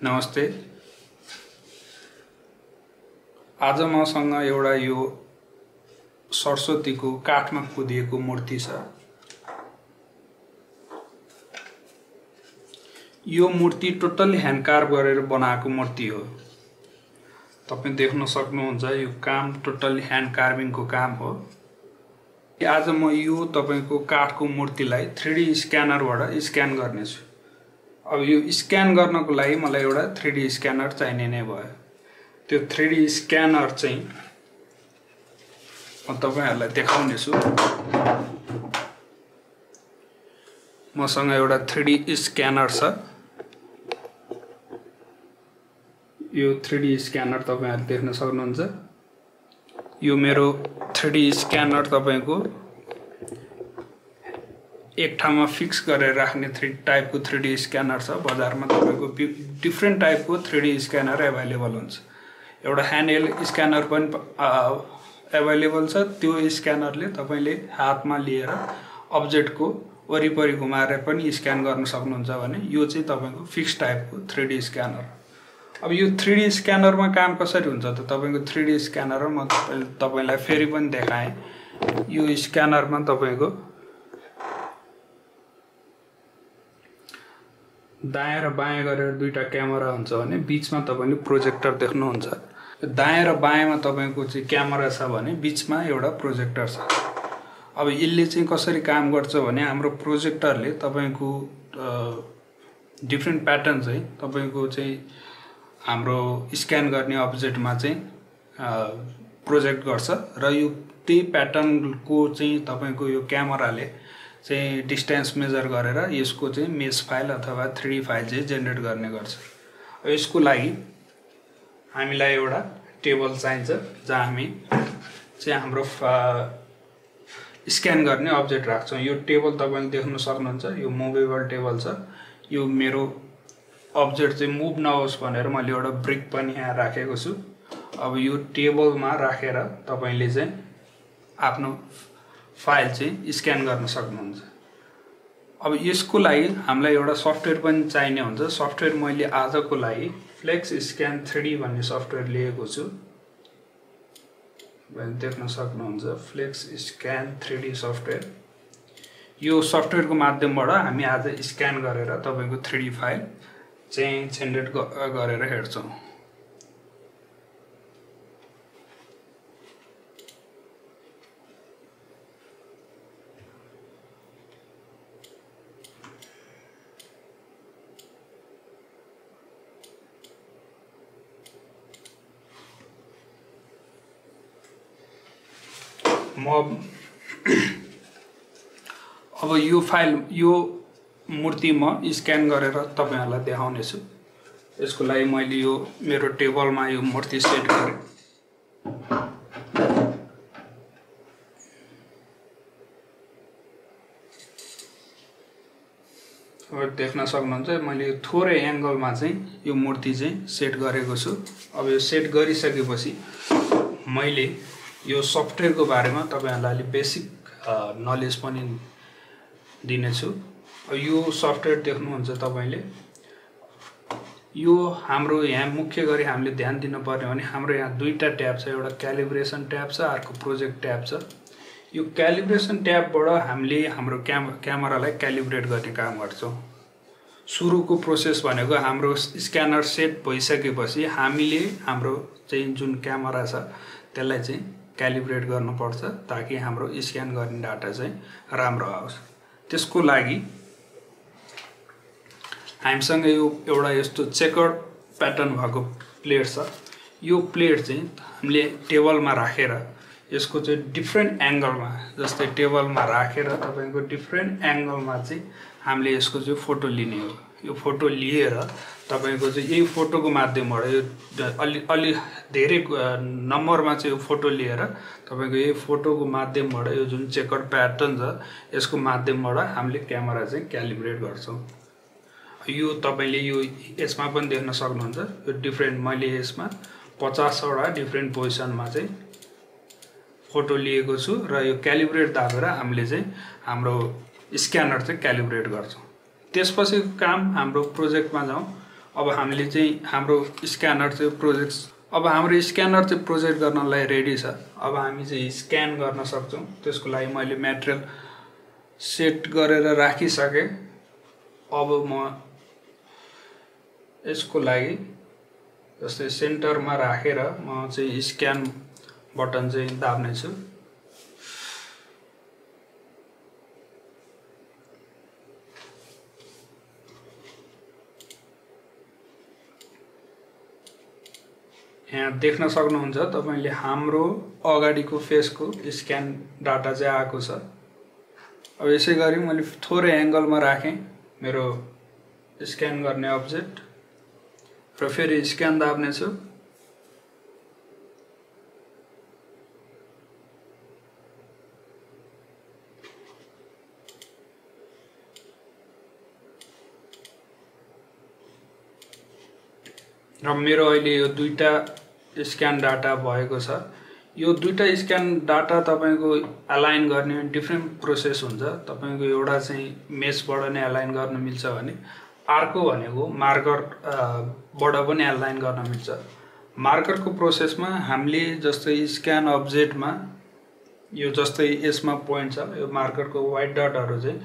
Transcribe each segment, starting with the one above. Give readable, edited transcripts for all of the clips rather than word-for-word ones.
नमस्ते। आज मसँग एउटा यो सरस्वतीको काठमा कुदिएको मूर्ति छ। यो मूर्ति टोटली ह्यान्ड कार्भ गरेर बनाएको मूर्ति हो। तपाई देख्न सक्नुहुन्छ यो काम टोटली ह्यान्ड कार्भिङको काम हो। आज म यो तपाईको काठको मूर्तिलाई 3D स्क्यानरबाट स्क्यान गर्नेछु। अब यो स्क्यान गर्नको लागि मलाई एउटा 3D स्क्यानर चाहिने नै भयो। त्यो 3D स्क्यानर चाहिँ म तपाईहरुलाई देखाउने छु। मसँग एउटा 3D स्क्यानर छ। यो 3D स्क्यानर तपाईहरुले देख्न सक्नुहुन्छ। यो मेरो 3D स्क्यानर तपाईको एक ठाउँमा फिक्स गरेर राख्ने 3 टाइपको 3D स्क्यानर छ। बजारमा तपाईको डिफरेंट टाइपको 3D स्क्यानर अवेलेबल हुन्छ। एउटा ह्यान्डहेल्ड स्क्यानर पनि अवेलेबल छ। त्यो स्क्यानरले तपाईले हातमा लिएर अब्जेक्टको वरिपरि घुमाएर पनि स्क्यान गर्न सक्नुहुन्छ भने यो चाहिँ तपाईको फिक्स टाइपको 3D स्क्यानर। अब यो 3D स्क्यानरमा काम कसरी हुन्छ त तपाईको 3D स्क्यानर म तपाईलाई फेरि पनि देखाएँ। यो स्क्यानरमा तपाईको दायाँ र बायाँ गरेर दुईटा क्यामेरा हुन्छ भने बीचमा तपाईले प्रोजेक्टर देख्नुहुन्छ। दायाँ र बायाँमा तपाईको चाहिँ क्यामेरा छ भने बीचमा एउटा प्रोजेक्टर छ। अब यसले चाहिँ कसरी काम गर्छ भने हाम्रो प्रोजेक्टरले तपाईको डिफरेंट प्याटर्न चाहिँ तपाईको चाहिँ हाम्रो स्क्यान गर्ने अब्जेक्टमा चाहिँ प्रोजेक्ट गर्छ र यो त्यही प्याटर्नको चाहिँ तपाईको यो क्यामेराले चाहिँ डिस्टेन्स मेजर गरेर यसको चाहिँ मेश फाइल अथवा 3D फाइल चाहिँ जेनेरेट गर्ने गर्छ। यसको लागि हामीलाई एउटा टेबल चाहिन्छ जहाँ हामी चाहिँ हाम्रो स्क्यान गर्ने अब्जेक्ट राख्छौं। यो टेबल तपाईले देख्न सक्नुहुन्छ। यो मुभेबल टेबल छ। यो मेरो अब्जेक्ट चाहिँ मुभ नहोस् भनेर मैले एउटा ब्रिक पनि यहाँ राखेको छु। अब यो टेबलमा राखेर तपाईले चाहिँ आफ्नो फाइल चाहिँ स्क्यान गर्न सक्नुहुन्छ। अब यसको लागि हामीलाई एउटा सफ्टवेयर पनि चाहिने हुन्छ। सफ्टवेयर मैले आजको लागि फ्लेक्स स्क्यान 3D भन्ने सफ्टवेयर लिएको छु। तपाईले देख्न सक्नुहुन्छ फ्लेक्स स्क्यान 3D सफ्टवेयर। यो सफ्टवेयरको माध्यमबाट हामी आज स्क्यान गरेर तपाईको 3D फाइल चाहिँ जेनेरेट गरेर हेर्छौं। अब यो फाइल यो मूर्ति म स्क्यान गरेर तपाईहरुलाई देखाउने छु। यसको लागि मैले यो मेरो टेबलमा यो मूर्ति सेट गरे। अब देख्न सक्नुहुन्छ मैले थोरै एंगलमा चाहिँ यो मूर्ति चाहिँ सेट गरेको छु। अब यो सेट गरिसकेपछि मैले यो सफ्टवेयरको बारेमा तपाईहरुलाई बेसिक नलेज पनि दिनेछु। यो सफ्टवेयर देख्नुहुन्छ तपाईले। यो हाम्रो यहाँ मुख्य गरी हामीले ध्यान दिनुपर्ने भने हाम्रो यहाँ दुईटा ट्याब छ। एउटा क्यालिब्रेसन ट्याब छ, अर्को प्रोजेक्ट ट्याब छ। यो क्यालिब्रेसन ट्याबबाट हामीले हाम्रो क्यामेरालाई क्यालिब्रेट गर्ने काम गर्छौं। सुरुको प्रोसेस भनेको हाम्रो स्क्यानर सेट भइसकेपछि हामीले हाम्रो चाहिँ जुन क्यामेरा छ त्यसलाई चाहिँ क्यालिब्रेट गर्नुपर्छ ताकि हाम्रो स्क्यान गर्ने डाटा चाहिँ राम्रो आओस्। त्यसको लागि हामीसँग यो एउटा यस्तो चेकर्ड प्याटर्न भएको प्लेट छ। यो प्लेट चाहिँ हामीले टेबलमा राखेर यसको चाहिँ डिफरेंट एंगलमा जस्तै टेबलमा राखेर तपाईको डिफरेंट एंगलमा चाहिँ हामीले यसको चाहिँ फोटो लिने हो। यो फोटो लिएर तपाईको चाहिँ यही फोटोको माध्यमबाट यो अलि धेरै नम्बरमा चाहिँ यो फोटो लिएर तपाईको यही फोटोको माध्यमबाट यो जुन चेकर्ड प्याटर्न छ यसको माध्यमबाट हामीले क्यामेरा चाहिँ क्यालिब्रेट गर्छौं। यो तपाईले यो यसमा पनि देख्न सक्नुहुन्छ। यो डिफरेंट मैले यसमा 50 वटा डिफरेंट पोजिसनमा चाहिँ फोटो लिएको छु र यो क्यालिब्रेट दाबेर हामीले चाहिँ हाम्रो स्क्यानर चाहिँ क्यालिब्रेट गर्छौं। त्यसपछि काम हाम्रो प्रोजेक्टमा जाउँ। अब हामीले चाहिँ हाम्रो स्क्यानर चाहिँ प्रोजेक्ट गर्नलाई रेडी छ। अब हामी चाहिँ स्क्यान गर्न सक्छौँ। त्यसको लागि मैले मटेरियल सेट गरेर राखिसके। अब म यसको लागि जस्तै सेन्टरमा राखेर म चाहिँ स्क्यान बटन चाहिँ दाब्ने छु। यहाँ देख्न सक्नुहुन्छ तपाईले हाम्रो अगाडिको फेसको स्क्यान डाटा चाहिँ आएको छ। अब यसै गरी मैले थोरै एंगलमा राखेँ मेरो स्क्यान गर्ने अब्जेक्ट र फेरि स्क्यान दाब्ने छु। र मेरो अहिले यो दुईटा स्क्यान डाटा भएको छ। यो दुईटा स्क्यान डाटा तपाईको अलाइन गर्ने डिफरेंट प्रोसेस हुन्छ। तपाईको एउटा चाहिँ मेशबाट नै अलाइन गर्न मिल्छ भने अर्को भनेको मार्कर बाट पनि अलाइन गर्न मिल्छ। मार्करको प्रोसेसमा हामीले जस्तै स्क्यान अब्जेक्टमा यो जस्तै यसमा पोइन्ट छ, यो मार्करको व्हाइट डटहरु चाहिँ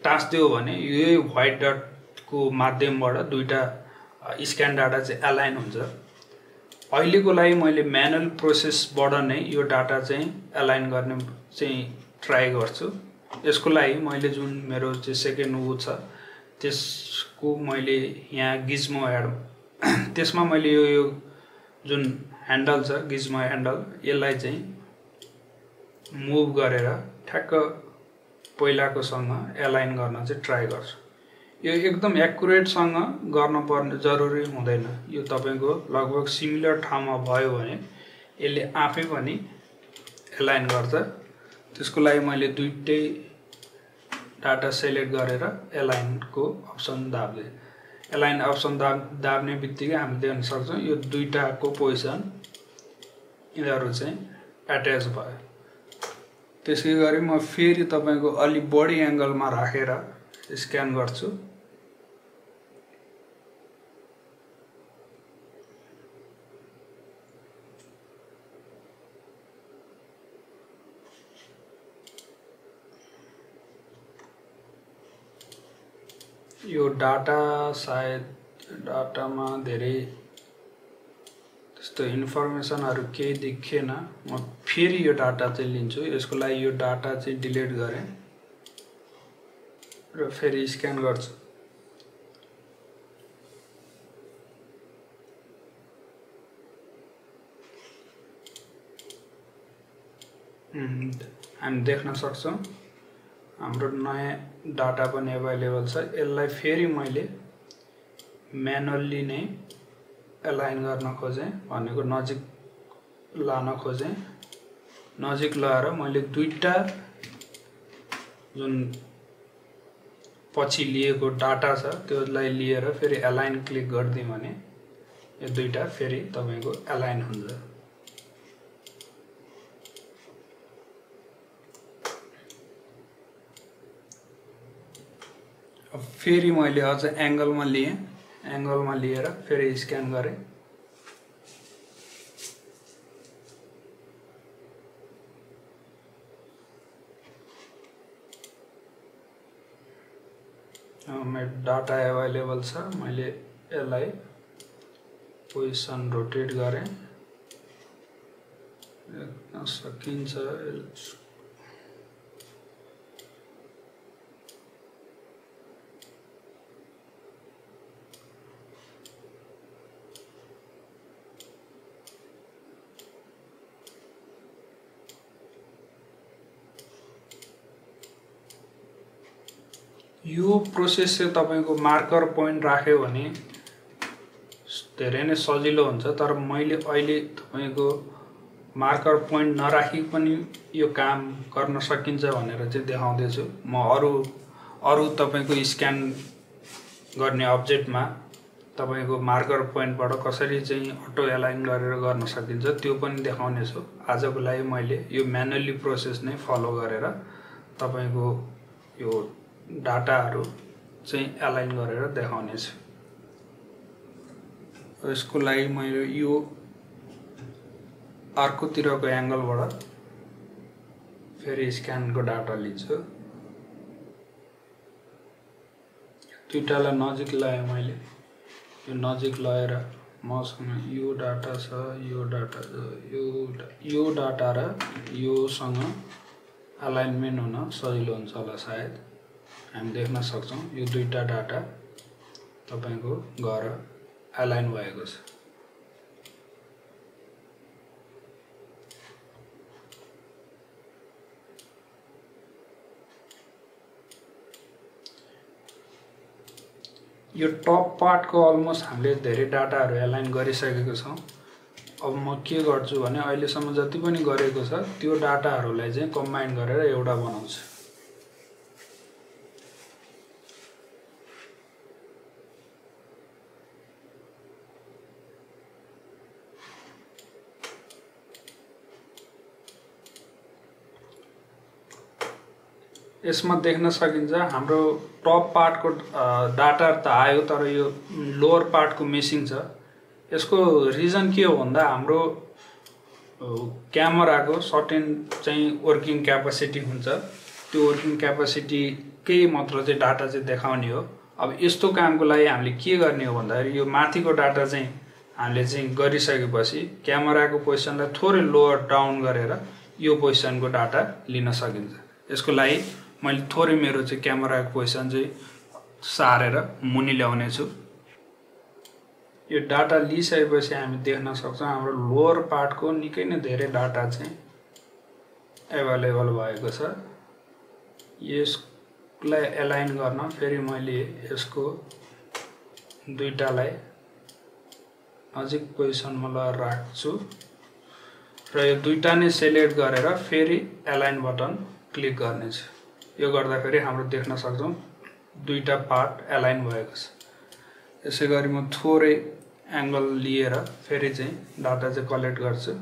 टास्दियो भने यो व्हाइट डटको माध्यमबाट दुईटा स्क्यान डाटा चाहिँ अलाइन हुन्छ। अहिलेको लागि मैले म्यानुअल प्रोसेसबाट नै यो डाटा चाहिँ अलाइन गर्ने चाहिँ ट्राई गर्छु। यसको लागि मैले जुन मेरो चाहिँ सेकेन्ड वो छ त्यसको मैले यहाँ गिज्मो एड त्यसमा मैले यो जुन ह्यान्डल छ गिज्मो ह्यान्डल यसलाई चाहिँ मुभ गरेर ठ्याक्क पहिलाको सँग अलाइन गर्न चाहिँ ट्राई गर्छु। यो एकदम एक्युरेट सँग गर्न पर्ने जरुरी हुँदैन। यो तपाईको लगभग सिमिलर ठाउँमा भयो भने यसले आफै पनि अलाइन गर्छ। त्यसको लागि मैले दुईटै डाटा सिलेक्ट गरेर अलाइन को अप्सन दाब्दै अलाइन अप्सन दाब्ने बित्तिकै हामी देख्न सक्छौं यो दुईटाको पोजिसन यिनीहरु चाहिँ अट्याच भयो। त्यसै गरी म फेरि तपाईको अलि बढी एंगलमा राखेर स्क्यान गर्छु। यो डाटा सायद डाटामा धेरै त्यस्तो इन्फर्मेसनहरु केही देखिएन। म फेरि यो डाटा चाहिँ लिन्छु। यसको लागि यो डाटा चाहिँ डिलिट गरे र फेरि स्क्यान गर्छु। हामी देख्न सक्छौं हाम्रो नयाँ डाटा पनि अवेलेबल छ। यसलाई फेरि मैले म्यानुअली नै अलाइन गर्न खोजे भनेको नजिक लान खोजे। नजिक लाएर मैले दुईटा जुन पछि लिएको डाटा छ त्यसलाई लिएर फेरि अलाइन क्लिक गर्दिए भने यो दुईटा फेरि तपाईको अलाइन हुन्छ। अब फेरि मैले अझ एंगलमा लिए, एंगलमा लिएर फेरि स्क्यान गरे। मेरो डाटा अवेलेबल छ। मैले यसलाई पोजिसन रोटेट गरे सकिन्छ। यो प्रोसेस चाहिँ तपाईको मार्कर पोइन्ट राख्यो भने धेरै नै सजिलो हुन्छ। तर मैले अहिले तपाईको मार्कर पोइन्ट नराखी पनि यो काम गर्न सकिन्छ भनेर चाहिँ देखाउँदै छु। म अरु तपाईको स्क्यान गर्ने अब्जेक्टमा तपाईको मार्कर पोइन्टबाट कसरी चाहिँ अटो अलाइन गरेर गर्न सकिन्छ त्यो पनि देखाउने छु। आजको लागि मैले यो म्यानुअली प्रोसेस नै फलो गरेर तपाईको यो डाटाहरु चाहिँ अलाइन गरेर देखाउने छु। यसको लागि मैले यो अर्कोतिरको एंगलबाट फेरि स्क्यानको डाटा लिन्छु। दुईटालाई नजिक ल्याए मैले, यो नजिक लगाएर मसँग यो डाटा छ, यो डाटा छ, यो डाटा र योसँग अलाइनमेन्ट हुन सजिलो हुन्छ होला सायद। हामी देख्न सक्छौं यो दुईटा डाटा तपाईको गएर अलाइन भएको छ। यो टप पार्टको अलमोस्ट हामीले धेरै डाटाहरु अलाइन गरिसकेको छौं। अब म के गर्छु भने अहिलेसम्म जति पनि गरेको छ त्यो डाटाहरुलाई चाहिँ कम्बाइन गरेर एउटा बनाउँछु। यसमा देख्न सकिन्छ हाम्रो टप पार्टको डाटा त आयो, तर यो लोअर पार्टको मिसिङ छ। यसको रिजन के हो भन्दा हाम्रो क्यामेराको सर्टेन चाहिँ वर्किङ क्यापासिटी हुन्छ। त्यो वर्किङ क्यापासिटी केही मात्र चाहिँ डाटा चाहिँ देखाउने हो। अब यस्तो कामको लागि हामीले के गर्ने हो भन्दा यो माथिको डाटा चाहिँ हामीले चाहिँ गरिसकेपछि क्यामेराको पोजिसनलाई थोरै लोअर डाउन गरेर यो पोजिसनको डाटा लिन सकिन्छ। यसको लागि मैले थोरै मेरो चाहिँ क्यामेराको पोजिसन चाहिँ सारेर मुनि ल्याउने छु। यो डाटा लिइसकेपछि हामी देख्न सक्छौं हाम्रो लोअर पार्टको निकै नै धेरै डाटा चाहिँ अवेलेबल भएको छ। यसलाई अलाइन गर्न फेरि मैले यसको दुईटालाई नजिक पोजिसनमा लगाएर राख्छु र यो दुईटा नै सिलेक्ट गरेर फेरि अलाइन बटन क्लिक गर्ने छु। यो गर्दाखेरि हाम्रो देख्न सक्छौं दुईटा पार्ट अलाइन भएको छ। यसैगरी म थोरै एंगल लिएर फेरि चाहिँ डाटा चाहिँ कलेक्ट गर्छु।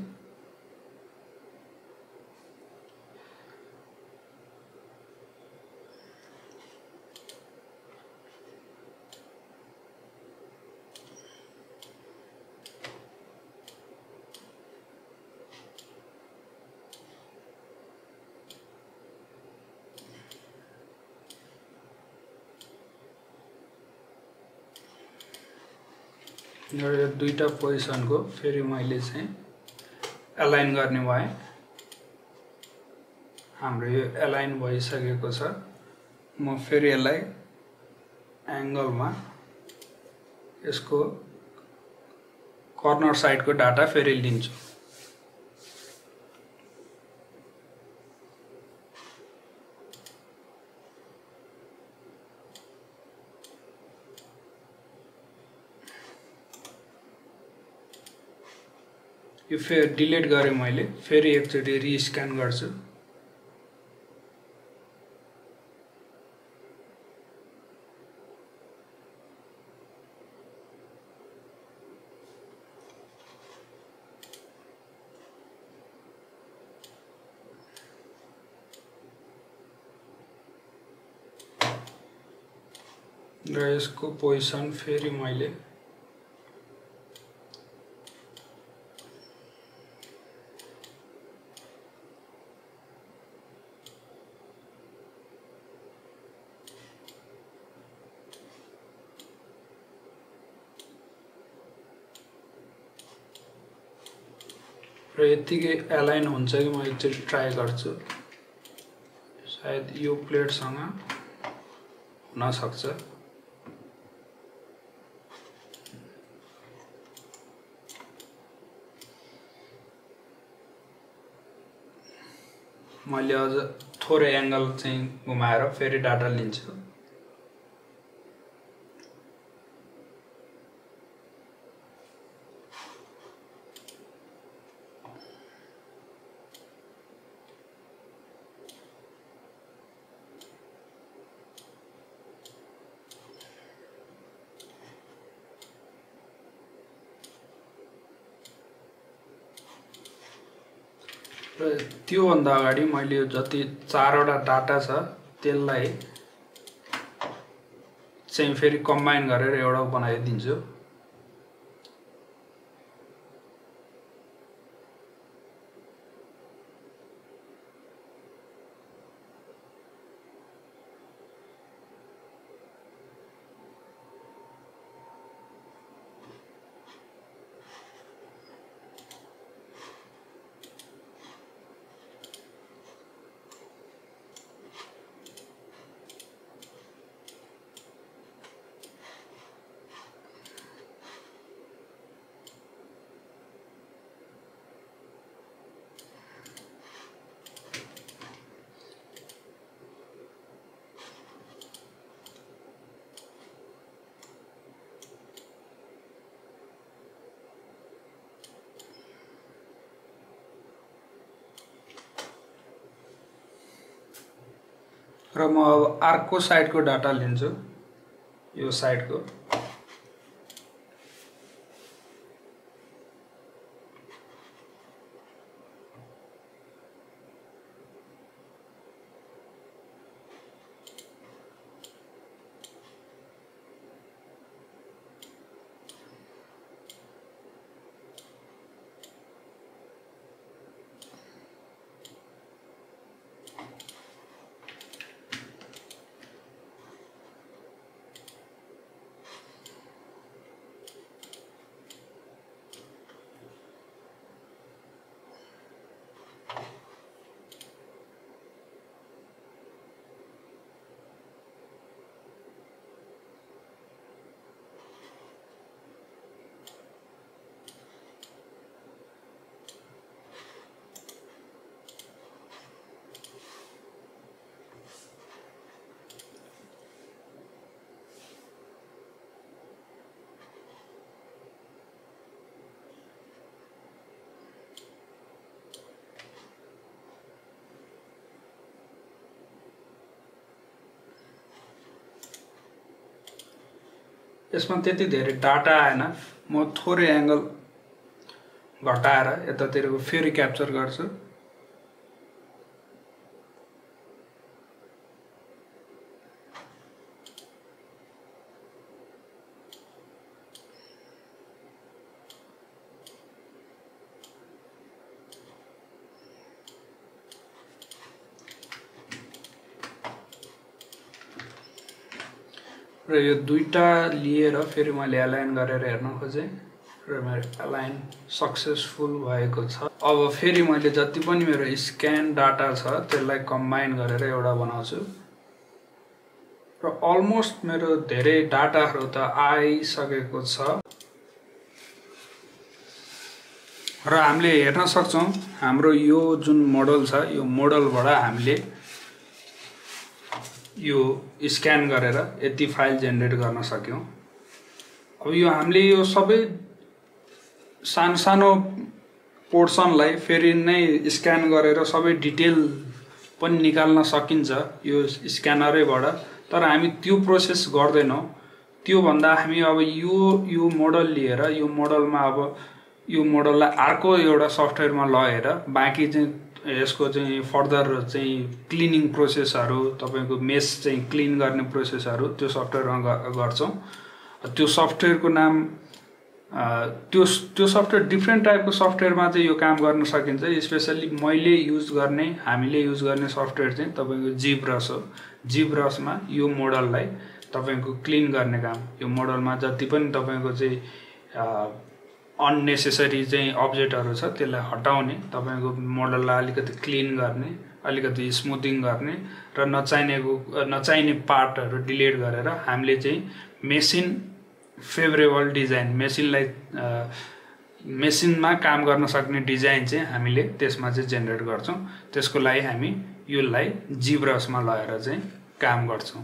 यो दुईटा पोजिसनको फेरि मैले चाहिँ अलाइन गर्ने भए। हाम्रो यो अलाइन भइसकेको छ। म फेरि यसलाई एंगलमा यसको कर्नर साइडको डाटा फेरि लिन्छु। यो फेरि डिलिट गरे मैले, फेरि एकचोटी रिस्क्यान गर्छु। र यसको पोजिसन फेरि मैले र यतिकै अलाइन हुन्छ कि म एकचोटि ट्राई गर्छु। सायद यो प्लेटसँग हुन सक्छ। मैले अझ थोरै एंगल चाहिँ घुमाएर फेरि डाटा लिन्छु। र त्यो भन्दा अगाडि मैले जति चारवटा डाटा छ त्यसलाई चाहिँ फेरि कम्बाइन गरेर एउटा बनाइदिन्छु। र म अब अर्को साइडको डाटा लिन्छु, यो साइडको। यसमा त्यति धेरै डाटा आएन, म थोरै एंगल घटाएर यतातिरको फेरि क्याप्चर गर्छु। र यो दुईटा लिएर फेरि मैले अलाइन गरेर हेर्न खोजे र मेरो अलाइन सक्सेसफुल भएको छ। अब फेरि मैले जति पनि मेरो स्क्यान डाटा छ त्यसलाई कम्बाइन गरेर एउटा बनाउँछु र अलमोस्ट मेरो धेरै डाटाहरु त आइसकेको छ। र हामीले हेर्न सक्छौं हाम्रो यो जुन मोडल छ यो मोडलबाट हामीले यो स्क्यान गरेर यति फाइल जेनेरेट गर्न सक्यौं। अब यो हामीले यो सबै सानो सानो पोर्सनलाई फेरि नै स्क्यान गरेर सबै डिटेल पनि निकाल्न सकिन्छ यो स्क्यानरैबाट, तर हामी त्यो प्रोसेस गर्दैनौं। त्यो भन्दा हामी अब यो मोडल लिएर यो मोडलमा अब यो मोडललाई अर्को एउटा सफ्टवेयरमा लगेर बाँकी चाहिँ यसको चाहिँ फर्दर चाहिँ क्लिनिङ प्रोसेसहरु तपाईको मेश चाहिँ क्लिन गर्ने प्रोसेसहरु त्यो सफ्टवेयरमा गर्छौं। त्यो सफ्टवेयरको नाम त्यो सफ्टवेयर डिफरेन्ट टाइपको सफ्टवेयरमा चाहिँ यो काम गर्न सकिन्छ। स्पेशली मैले युज गर्ने हामीले युज गर्ने सफ्टवेयर चाहिँ तपाईको जिब्रस हो। जिब्रसमा यो मोडललाई तपाईको क्लिन गर्ने काम, यो मोडलमा जति पनि तपाईको चाहिँ अननेसेसरी चाहिँ अब्जेक्टहरु छ त्यसलाई हटाउने, तपाईको मोडललाई अलिकति क्लिन गर्ने, अलिकति स्मुथिङ गर्ने र नचाहिने पार्टहरु डिलिट गरेर हामीले चाहिँ मेसिन फेभरेबल डिजाइन, मेसिनमा काम गर्न सक्ने डिजाइन चाहिँ हामीले त्यसमा चाहिँ जेनेरेट गर्छौं। त्यसको लागि हामी योलाई जिब्रसमा लगाएर चाहिँ काम गर्छौं।